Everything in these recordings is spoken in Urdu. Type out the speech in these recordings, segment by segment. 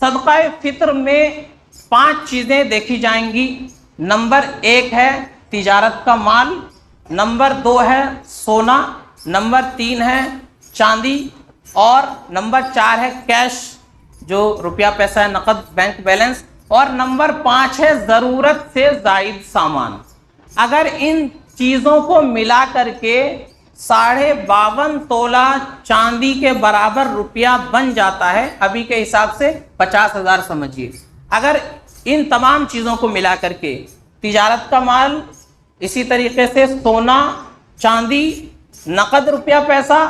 صدقہ فطر میں 5 چیزیں دیکھی جائیں گی۔ نمبر 1 ہے تجارت کا مال، نمبر 2 ہے سونا، نمبر 3 ہے چاندی، اور نمبر 4 ہے کیش جو روپیہ پیسہ ہے، نقد بینک بیلنس، اور نمبر 5 ہے ضرورت سے زائد سامان۔ اگر ان چیزوں کو ملا کر کے 52.5 تولہ چاندی کے برابر روپیہ بن جاتا ہے، ابھی کے حساب سے 50,000 سمجھیے۔ اگر ان تمام چیزوں کو ملا کر کے تجارت کا مال، اسی طریقے سے سونا، چاندی، نقد روپیہ پیسہ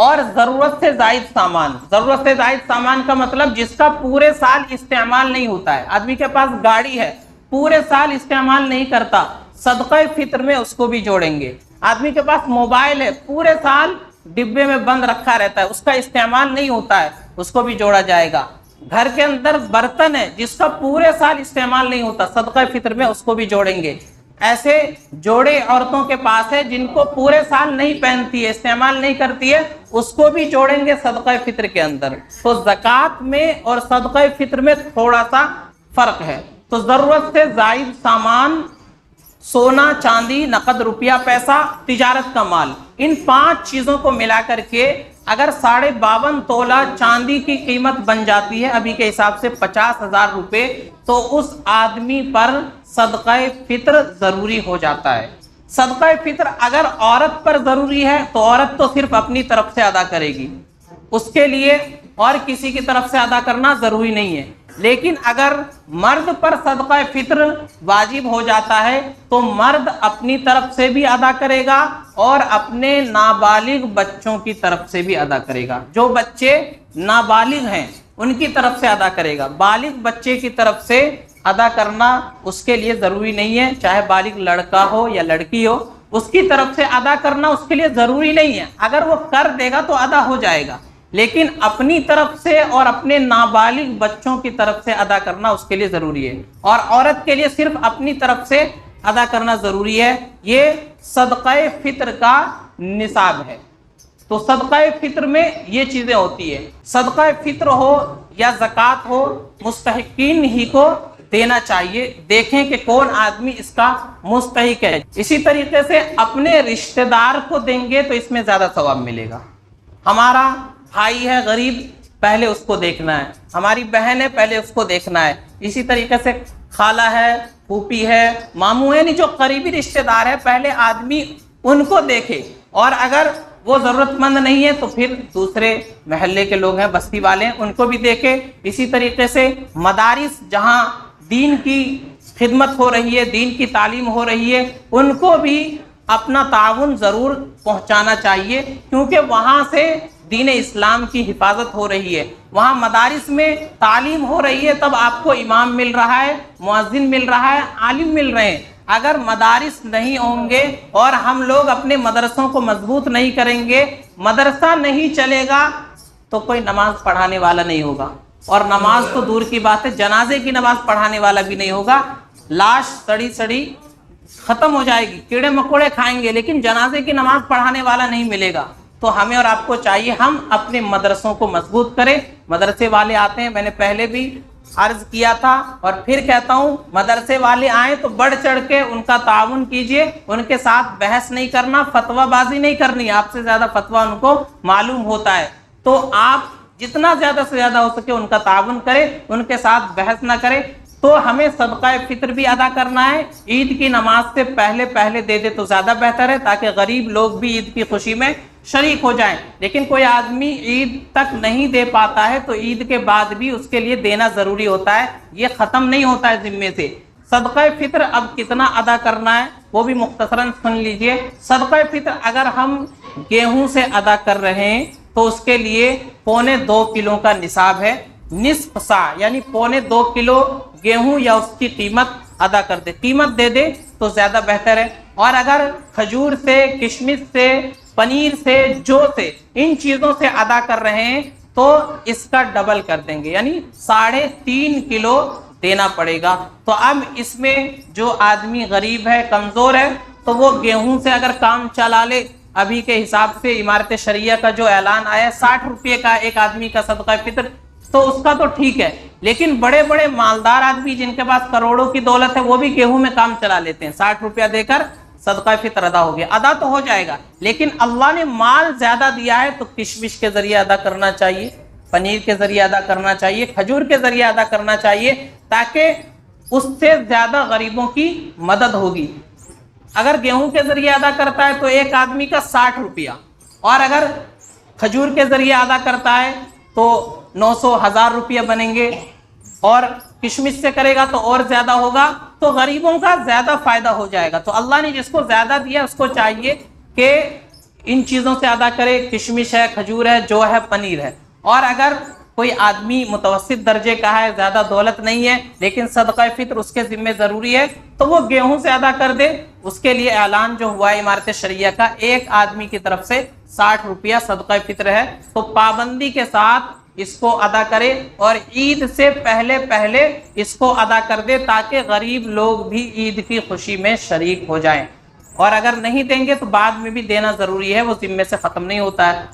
اور ضرورت سے زائد سامان۔ ضرورت سے زائد سامان کا مطلب جس کا پورے سال استعمال نہیں ہوتا ہے۔ آدمی کے پاس گاڑی ہے، پورے سال استعمال نہیں کرتا، صدقہ فطر میں اس کو بھی جوڑیں گے۔ آدمی کے پاس موبائل ہے، پورے سال ڈبے میں بند رکھا رہتا ہے، اس کا استعمال نہیں ہوتا ہے، اس کو بھی جوڑا جائے گا۔ گھر کے اندر برتن ہے جس کا پورے سال استعمال نہیں ہوتا، صدقہ فطر میں اس کو بھی جوڑیں گے۔ ایسے جوڑے عورتوں کے پاس ہے جن کو پورے سال نہیں پہنتی ہے، استعمال نہیں کرتی ہے، اس کو بھی جوڑیں گے صدقہ فطر کے اندر۔ تو زکوٰۃ میں اور صدقہ فطر میں تھوڑا سا فرق ہے۔ تو ضرورت سے زائد سامان، سونا، چاندی، نقد روپیہ پیسہ، تجارت کا مال، ان 5 چیزوں کو ملا کر کے اگر 52.5 تولہ چاندی کی قیمت بن جاتی ہے ابھی کے حساب سے 50,000 روپے، تو اس آدمی پر صدقہ فطر ضروری ہو جاتا ہے۔ صدقہ فطر اگر عورت پر ضروری ہے تو عورت تو صرف اپنی طرف سے ادا کرے گی، اس کے لیے اور کسی کی طرف سے ادا کرنا ضروری نہیں ہے۔ لیکن اگر مرد پر صدقہ فطر واجب ہو جاتا ہے تو مرد اپنی طرف سے بھی ادا کرے گا اور اپنے نابالغ بچوں کی طرف سے بھی ادا کرے گا۔ جو بچے نابالغ ہیں ان کی طرف سے ادا کرے گا۔ بالغ بچے کی طرف سے ادا کرنا اس کے لیے ضروری نہیں ہے، چاہے بالغ لڑکا ہو یا لڑکی ہو، اس کی طرف سے ادا کرنا اس کے لیے ضروری نہیں ہے۔ اگر وہ کر دے گا تو ادا ہو جائے گا، لیکن اپنی طرف سے اور اپنے نابالغ بچوں کی طرف سے ادا کرنا اس کے لیے ضروری ہے۔ اور عورت کے لیے صرف اپنی طرف سے ادا کرنا ضروری ہے۔ یہ صدقہ فطر کا نصاب ہے۔ تو صدقہ فطر میں یہ چیزیں ہوتی ہیں۔ صدقہ فطر ہو یا زکوٰۃ ہو، مستحقین ہی کو دینا چاہیے۔ دیکھیں کہ کون آدمی اس کا مستحق ہے۔ اسی طریقے سے اپنے رشتہ دار کو دیں گے تو اس میں زیادہ ثواب ملے گا۔ ہمارا بھائی ہے غریب، پہلے اس کو دیکھنا ہے، ہماری بہن ہے پہلے اس کو دیکھنا ہے۔ اسی طریقے سے خالہ ہے، پھوپھی ہے، ماموں ہے، یعنی جو قریبی رشتہ دار ہے پہلے آدمی ان کو دیکھے، اور اگر وہ ضرورت مند نہیں ہے تو پھر دوسرے محلے کے لوگ ہیں، بستی والے ہیں، ان کو بھی دیکھے۔ اسی طریقے سے مدارس جہاں دین کی خدمت ہو رہی ہے، دین کی تعلیم ہو رہی ہے، ان کو بھی اپنا تعاون ضرور پہنچانا چاہیے، کیونکہ وہاں سے دین اسلام کی حفاظت ہو رہی ہے۔ وہاں مدارس میں تعلیم ہو رہی ہے، تب آپ کو امام مل رہا ہے، مؤذن مل رہا ہے، عالم مل رہے ہیں۔ اگر مدارس نہیں ہوں گے اور ہم لوگ اپنے مدرسوں کو مضبوط نہیں کریں گے، مدرسہ نہیں چلے گا تو کوئی نماز پڑھانے والا نہیں ہوگا، اور نماز تو دور کی بات ہے، جنازے کی نماز پڑھانے والا بھی نہیں ہوگا۔ لاش سڑی سڑی ختم ہو جائے گی، کیڑے مکوڑے کھائیں گے، لیکن جنازے کی نماز پڑھانے والا نہیں ملے گا۔ تو ہمیں اور آپ کو چاہیے ہم اپنے مدرسوں کو مضبوط کریں۔ مدرسے والے آتے ہیں، میں نے پہلے بھی عرض کیا تھا اور پھر کہتا ہوں، مدرسے والے آئیں تو بڑھ چڑھ کے ان کا تعاون کیجئے، ان کے ساتھ بحث نہیں کرنا، فتویٰ بازی نہیں کرنی، آپ سے زیادہ فتویٰ ان کو معلوم ہوتا ہے، تو آپ جتنا زیادہ سے زیادہ ہو سکے ان کا تعاون کریں، ان کے ساتھ بحث نہ کریں۔ تو ہمیں صدقہ فطر بھی ادا کرنا ہے، عید کی نماز سے پہلے دے دے تو زیادہ بہتر ہے، تاکہ غریب لوگ بھی عید کی خوشی میں شریک ہو جائیں۔ لیکن کوئی آدمی عید تک نہیں دے پاتا ہے تو عید کے بعد بھی اس کے لیے دینا ضروری ہوتا ہے، یہ ختم نہیں ہوتا ہے ذمے سے۔ صدقہ فطر اب کتنا ادا کرنا ہے وہ بھی مختصراً سن لیجئے۔ صدقہ فطر اگر ہم گیہوں سے ادا کر رہے ہیں تو اس کے لیے 2.25 کلو کا نصاب ہے، نصف سا یعنی 2.25 کلو گیہوں یا اس کی قیمت ادا کر دے، قیمت دے دے تو زیادہ بہتر ہے۔ اور اگر کھجور سے، کشمش سے، پنیر سے، جو سے، ان چیزوں سے ادا کر رہے ہیں تو اس کا ڈبل کر دیں گے، یعنی 3.5 کلو دینا پڑے گا۔ تو اب اس میں جو آدمی غریب ہے، کمزور ہے، تو وہ گیہوں سے اگر کام چلا لے، ابھی کے حساب سے امارت شریعہ کا جو اعلان آیا ہے 60 روپے کا ایک آدمی کا صدقہ فطر تو اس کا تو ٹھیک ہے، لیکن بڑے بڑے مالدار آدمی جن کے پاس کروڑوں کی دولت ہے وہ بھی گیہوں میں کام چلا لیتے ہیں، 60 روپیہ دے کر صدقہ فطر ادا ہو گیا، ادا تو ہو جائے گا، لیکن اللہ نے مال زیادہ دیا ہے تو کشمش کے ذریعے ادا کرنا چاہیے، پنیر کے ذریعے ادا کرنا چاہیے، کھجور کے ذریعے ادا کرنا چاہیے، تاکہ اس سے زیادہ غریبوں کی مدد ہوگی۔ اگر گیہوں کے ذریعے ادا کرتا ہے تو ایک آدمی کا 60 روپیہ، اور اگر کھجور کے ذریعے ادا کرتا ہے تو 900 1000 روپیہ بنیں گے، اور کشمش سے کرے گا تو اور زیادہ ہوگا، تو غریبوں کا زیادہ فائدہ ہو جائے گا۔ تو اللہ نے جس کو زیادہ دیا اس کو چاہیے کہ ان چیزوں سے ادا کرے، کشمش ہے، کھجور ہے، جو ہے، پنیر ہے۔ اور اگر کوئی آدمی متوسط درجے کا ہے، زیادہ دولت نہیں ہے، لیکن صدقہ فطر اس کے ذمہ ضروری ہے، تو وہ گیہوں سے ادا کر دے۔ اس کے لیے اعلان جو ہوا ہے امارت شریعہ کا، ایک آدمی کی طرف سے 60 روپیہ صدقہ فطر ہے، تو پابندی کے ساتھ اس کو ادا کرے، اور عید سے پہلے پہلے اس کو ادا کر دے، تاکہ غریب لوگ بھی عید کی خوشی میں شریک ہو جائیں۔ اور اگر نہیں دیں گے تو بعد میں بھی دینا ضروری ہے، وہ ذمے سے ختم نہیں ہوتا ہے۔